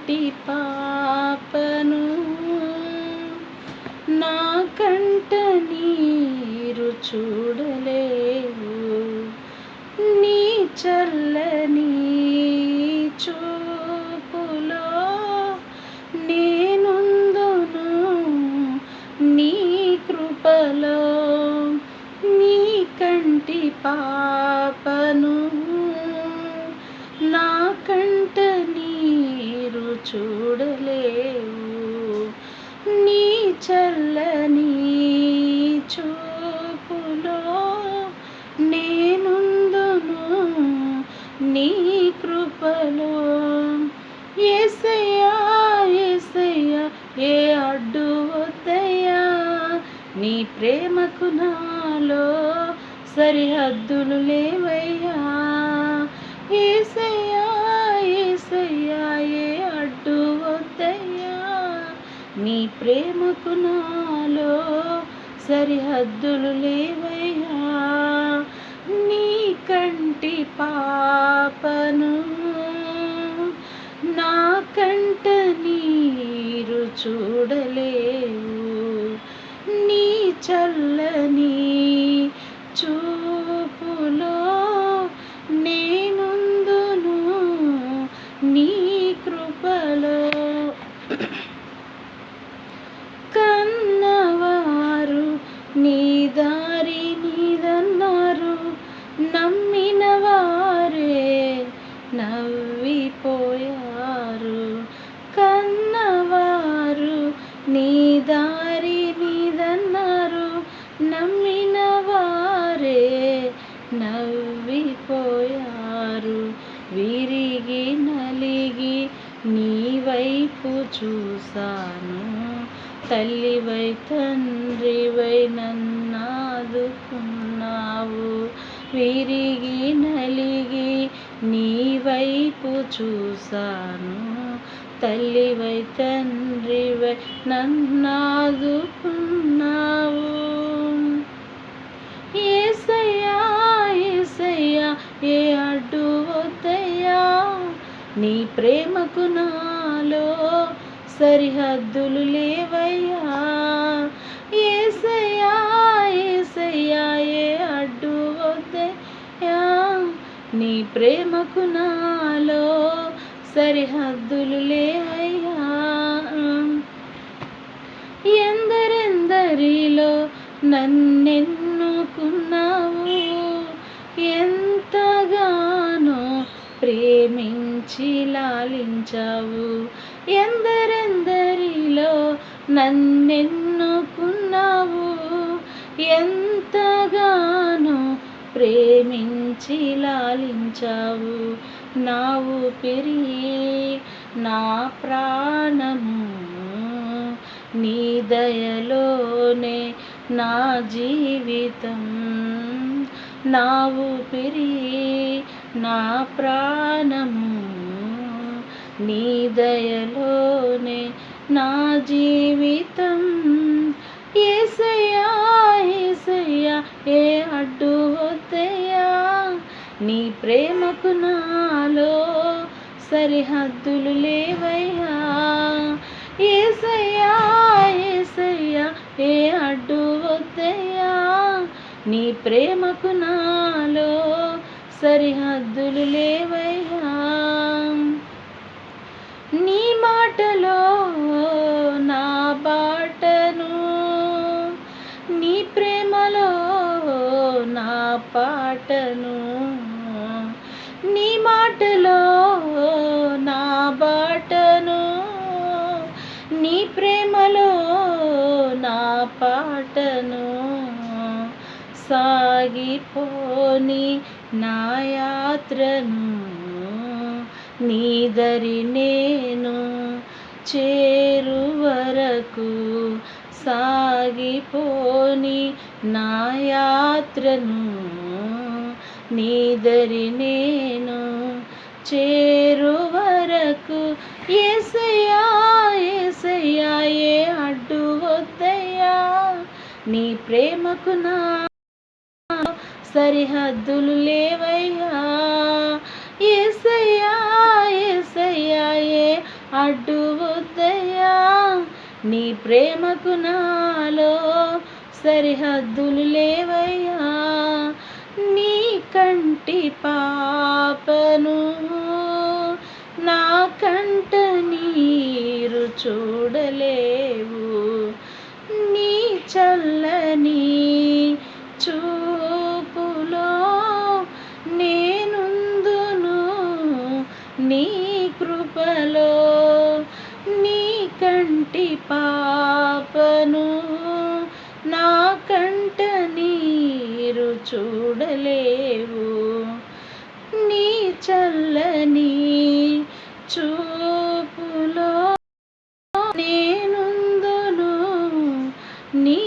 కంటి పాపను నా కంట నీరు చూడలేవు, నీ చల్లని చూపులో నేనుందును, నీ కృపలో. నీ కంటి పాపను నా కంట నీరు చూడలేవు, నీ చల్లని చూపులో నేనుందును, నీ కృపలో. యేసయ్యా యేసయ్యా ఏ అడ్డు వద్దయ్యా, నీ ప్రేమకు నాలో సరిహద్దులు లేవయ్యా. యేసయ్యా యేసయ్యా ఏ అడ్డు వద్దయ్యా, నీ ప్రేమకు నాలో సరిహద్దులు లేవయ్యా. నీ కంటి పాపను నా కంట నీరు చూడలేవు, నీ చల్లని చూపులో నేనుందును, నీ కృపలో. కన్నవారు నీ దారి నీదన్నారు, నమ్మిన వారే నవ్విపోయారు. కన్నవారు నీ దారి నీదన్నారు, నమ్మిన వారే నవ్విపోయారు. విరిగి నలిగి నీ వైపు చూసాను, తల్లివై తండ్రివై నన్నాదుకున్నావు. విరిగి నలిగి నీ వైపు చూసాను, తల్లివై తండ్రివై నన్నాదుకున్నావు. యేసయ్యా యేసయ్యా ఏ అడ్డు వద్దయ్యా, నీ ప్రేమకు నాలో సరిహద్దులు లేవయ్యా. యేసయ్యా యేసయ్యా ఏ అడ్డు వద్దయ్యా, నీ ప్రేమకు నాలో సరిహద్దులు లేవయ్యా. ఎందరెందరిలో నన్నెన్నుకున్నావు, ఎంతగానో ప్రేమించి లాలించావు. ఎందరెందరిలో నన్నెన్నుకున్నావు, ఎంతగానో ప్రేమించి లాలించావు. నా ఊపిరి నా ప్రాణము నీ దయలోనే నా జీవితం. నా ఊపిరి నా ప్రాణము నీ దయలోనే నా జీవితం. యేసయ్యా యేసయ్యా ఏ అడ్డు వద్దయ్యా, నీ ప్రేమకు నాలో సరిహద్దులు లేవయ్యా. యేసయ్యా యేసయ్యా ఏ అడ్డు వద్దయ్యా, నీ ప్రేమకు నాలో సరిహద్దులు లేవయ్యా. నీ మాటలో నా బాటను, నీ ప్రేమలో నా పాటను. నీ మాటలో నా బాటను, నీ ప్రేమలో నా పాటను. సాగిపోని నా యాత్రను నీ దరి నేను చేరు వరకు. సాగిపోని నా యాత్రను నీ దరి నేను చేరు వరకు. యేసయ్యా యేసయ్యా ఏ అడ్డు వద్దయ్యా, నీ ప్రేమకు నా సరిహద్దులు లేవయ్యా. యేసయ్యా యేసయ్యా ఏ అడ్డు వద్దయ్యా, నీ ప్రేమకు నాలో సరిహద్దులు లేవయ్యా. నీ కంటి పాపను నా కంట నీరు చూడలేవు, నీ చల్లని చూపులో నేనుందును, నీ కృపలో. నీ కంటి పాపను నా కంట నీరు చూడలేవు, నీ చల్లని చూపులో నేనుందును, నీ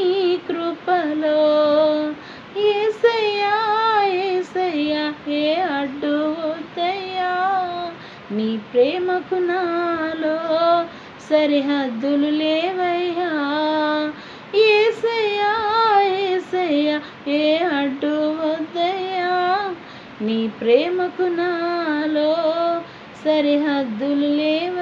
కృపలో. యేసయ్యా యేసయ్యా ఏ అడ్డు వద్దయ్యా, నీ ప్రేమకు నాలో సరిహద్దులు లేవయ్యా. యేసయ్యా యేసయ్యా ఏ అడ్డు వద్దయ్యా, నీ ప్రేమకు నాలో సరిహద్దులు లేవయ్యా.